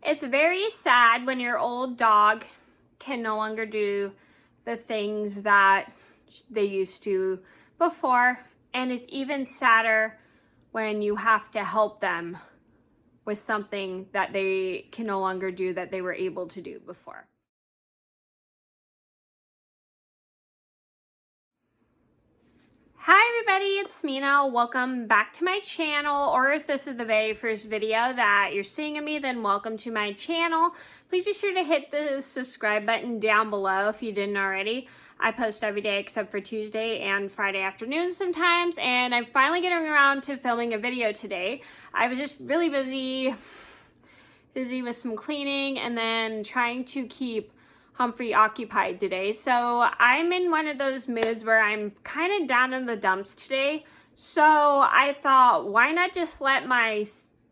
It's very sad when your old dog can no longer do the things that they used to before, and it's even sadder when you have to help them with something that they can no longer do that they were able to do before. Hi everybody, it's Mena. Welcome back to my channel, or if this is the very first video that you're seeing of me, then welcome to my channel. Please be sure to hit the subscribe button down below if you didn't already. I post every day except for Tuesday and Friday afternoons sometimes, and I'm finally getting around to filming a video today. I was just really busy with some cleaning and then trying to keep Humphrey occupied today. So I'm in one of those moods where I'm kind of down in the dumps today. So I thought, why not just let my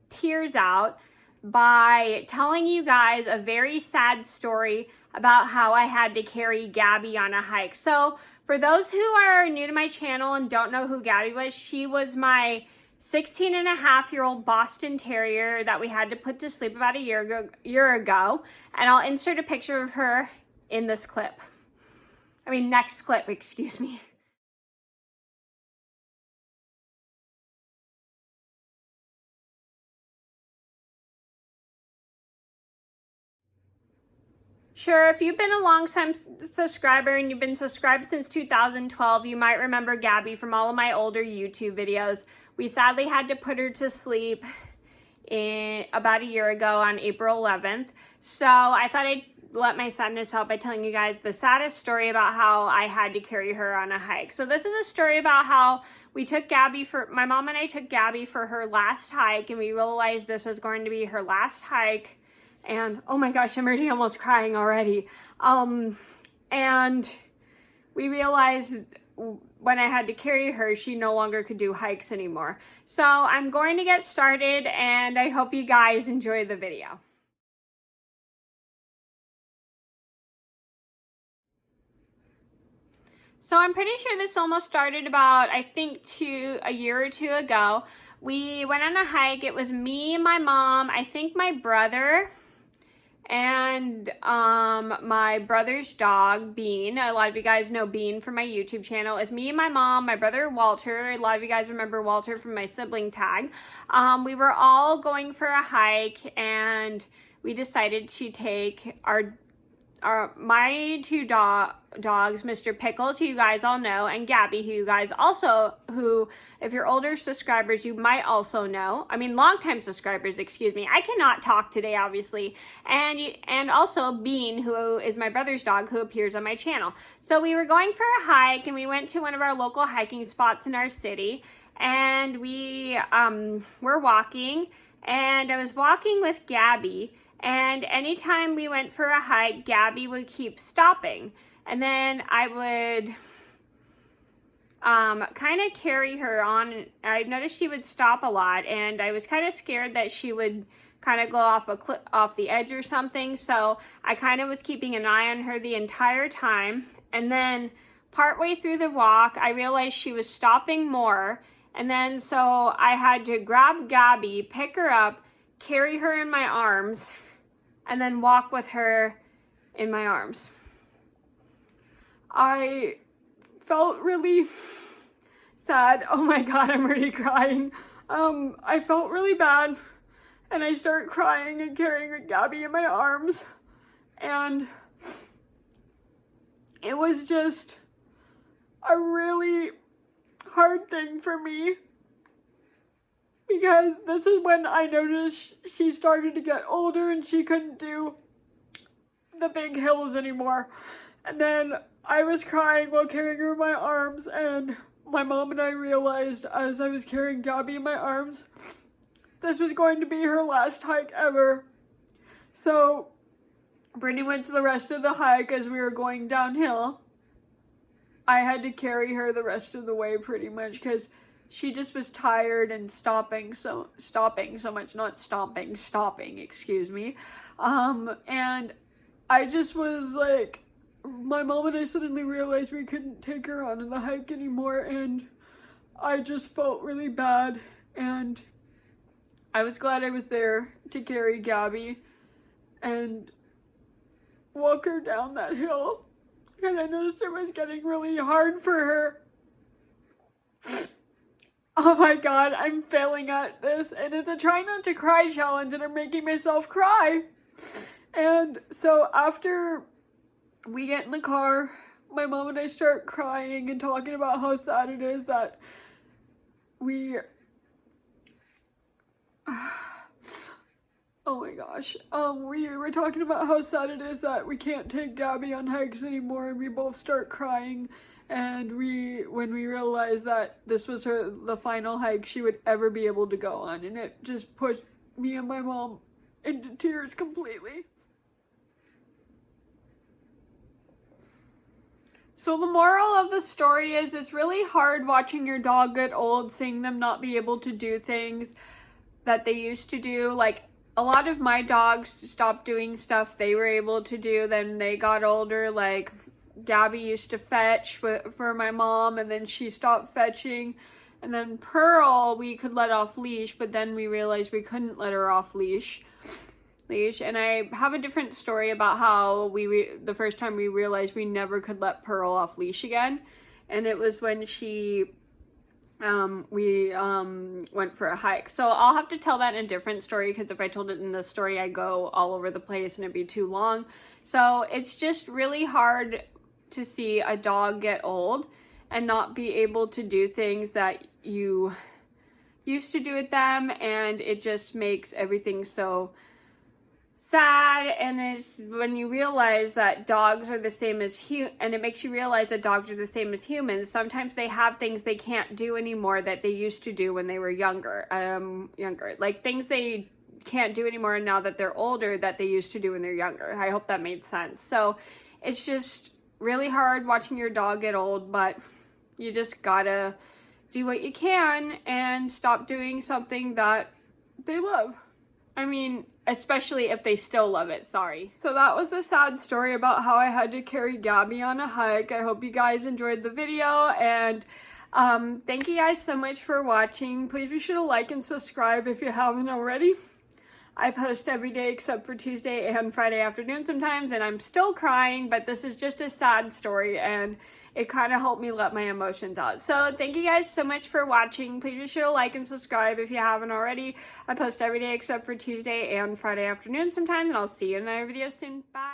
tears out by telling you guys a very sad story about how I had to carry Gabby on a hike. So for those who are new to my channel and don't know who Gabby was, she was my 16-and-a-half-year-old Boston Terrier that we had to put to sleep about a year ago. And I'll insert a picture of her in this clip. Next clip, excuse me. Sure, if you've been a long-time subscriber and you've been subscribed since 2012, you might remember Gabby from all of my older YouTube videos. We sadly had to put her to sleep about a year ago on April 11th. So I thought I'd let my sadness out by telling you guys the saddest story about how I had to carry her on a hike. So this is a story about how my mom and I took Gabby for her last hike, and we realized this was going to be her last hike. And oh my gosh, I'm already almost crying already. And we realized when I had to carry her, she no longer could do hikes anymore. So I'm going to get started, and I hope you guys enjoy the video. So I'm pretty sure this almost started about, I think, a year or two ago. We went on a hike. It was me, my mom, I think my brother, and my brother's dog, Bean. A lot of you guys know Bean from my YouTube channel. It's me and my mom, my brother Walter. A lot of you guys remember Walter from my sibling tag. We were all going for a hike, and we decided to take my two dogs, Mr. Pickles, who you guys all know, and Gabby, who if you're older subscribers, you might also know. Longtime subscribers, excuse me. I cannot talk today, obviously. And also Bean, who is my brother's dog, who appears on my channel. So we were going for a hike, and we went to one of our local hiking spots in our city, and we were walking, and I was walking with Gabby. And anytime we went for a hike, Gabby would keep stopping. And then I would kind of carry her on. I noticed she would stop a lot, and I was kind of scared that she would kind of go off the edge or something. So I kind of was keeping an eye on her the entire time. And then partway through the walk, I realized she was stopping more. And then so I had to grab Gabby, pick her up, carry her in my arms, and then walk with her in my arms. I felt really sad. Oh my God, I'm already crying. I felt really bad, and I started crying and carrying Gabby in my arms, and it was just a really hard thing for me, because this is when I noticed she started to get older and she couldn't do the big hills anymore. And then I was crying while carrying her in my arms, and my mom and I realized as I was carrying Gabby in my arms, this was going to be her last hike ever. So Brittany went to the rest of the hike as we were going downhill. I had to carry her the rest of the way pretty much, because she just was tired and stopping so much, not stomping, stopping, excuse me. And I just was like, my mom and I suddenly realized we couldn't take her on the hike anymore, and I just felt really bad, and I was glad I was there to carry Gabby. and walk her down that hill. And I noticed it was getting really hard for her. Oh my god, I'm failing at this. And it's a try not to cry challenge and I'm making myself cry. And so after we get in the car, my mom and I start crying and talking about how sad it is that we... Oh my gosh. We were talking about how sad it is that we can't take Gabby on hikes anymore, and we both start crying. And when we realized that this was the final hike she would ever be able to go on, and it just pushed me and my mom into tears completely. So the moral of the story is it's really hard watching your dog get old, seeing them not be able to do things that they used to do. Like, a lot of my dogs stopped doing stuff they were able to do, then they got older. Like, Gabby used to fetch for my mom, and then she stopped fetching. And then Pearl, we could let off leash, but then we realized we couldn't let her off leash. And I have a different story about how the first time we realized we never could let Pearl off leash again. And it was when we went for a hike. So I'll have to tell that in a different story, because if I told it in this story, I go all over the place and it'd be too long. So it's just really hard to see a dog get old and not be able to do things that you used to do with them, and it just makes everything so sad. And it's when you realize that dogs are the same as and it makes you realize that dogs are the same as humans. Sometimes they have things they can't do anymore that they used to do when they were younger, like things they can't do anymore now that they're older that they used to do when they're younger. I hope that made sense. So it's just really hard watching your dog get old, but you just gotta do what you can and stop doing something that they love. I mean, especially if they still love it, sorry. So that was the sad story about how I had to carry Gabby on a hike. I hope you guys enjoyed the video, and thank you guys so much for watching. Please be sure to like and subscribe if you haven't already. I post every day except for Tuesday and Friday afternoon sometimes, and I'm still crying, but this is just a sad story, and it kind of helped me let my emotions out. So thank you guys so much for watching. Please be sure to like and subscribe if you haven't already. I post every day except for Tuesday and Friday afternoon sometimes, and I'll see you in another video soon. Bye!